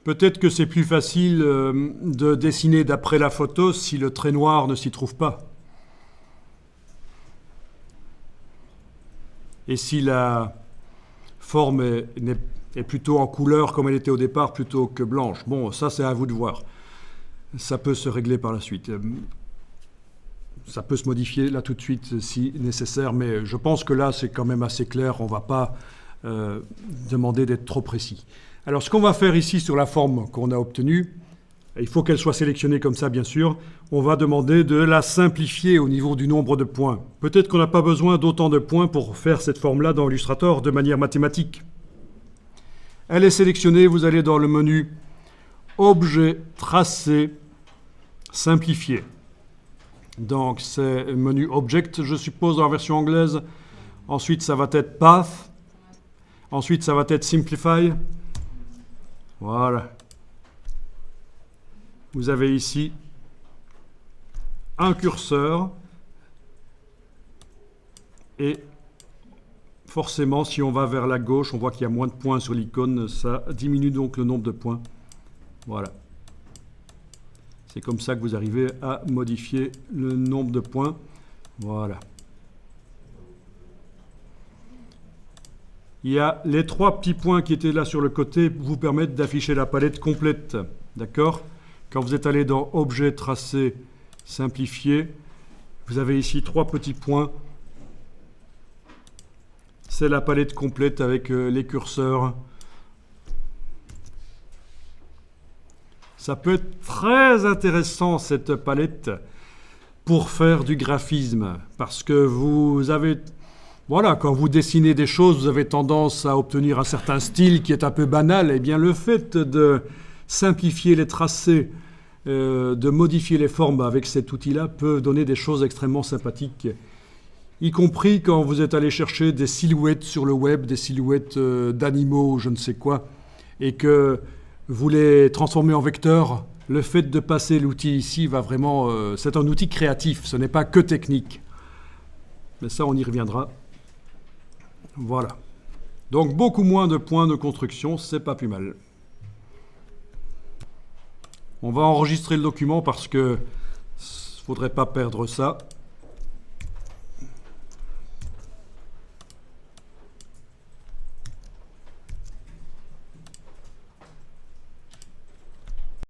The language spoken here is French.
Peut-être que c'est plus facile de dessiner d'après la photo si le trait noir ne s'y trouve pas. Et si la forme est plutôt en couleur comme elle était au départ plutôt que blanche. Bon, ça c'est à vous de voir. Ça peut se régler par la suite. Ça peut se modifier là tout de suite si nécessaire, mais je pense que là c'est quand même assez clair. On ne va pas demander d'être trop précis. Alors ce qu'on va faire ici sur la forme qu'on a obtenue, il faut qu'elle soit sélectionnée comme ça bien sûr, on va demander de la simplifier au niveau du nombre de points. Peut-être qu'on n'a pas besoin d'autant de points pour faire cette forme-là dans Illustrator de manière mathématique. Elle est sélectionnée, vous allez dans le menu Objet, Tracé, Simplifier. Donc c'est le menu Object, je suppose, en version anglaise. Ensuite, ça va être Path. Ensuite, ça va être Simplify. Voilà. Vous avez ici un curseur. Et forcément, si on va vers la gauche, on voit qu'il y a moins de points sur l'icône. Ça diminue donc le nombre de points. Voilà. C'est comme ça que vous arrivez à modifier le nombre de points. Voilà. Il y a les 3 petits points qui étaient là sur le côté vous permettent d'afficher la palette complète. D'accord ? Quand vous êtes allé dans Objet, Tracé, Simplifier, vous avez ici 3 petits points. C'est la palette complète avec les curseurs. Ça peut être très intéressant cette palette pour faire du graphisme parce que vous avez... Voilà, quand vous dessinez des choses, vous avez tendance à obtenir un certain style qui est un peu banal. Eh bien, le fait de simplifier les tracés, de modifier les formes avec cet outil-là peut donner des choses extrêmement sympathiques. Y compris quand vous êtes allé chercher des silhouettes sur le web, des silhouettes d'animaux, je ne sais quoi, et que vous les transformez en vecteurs. Le fait de passer l'outil ici va vraiment... c'est un outil créatif, ce n'est pas que technique. Mais ça, on y reviendra. Voilà. Donc, beaucoup moins de points de construction, c'est pas plus mal. On va enregistrer le document parce que ne faudrait pas perdre ça.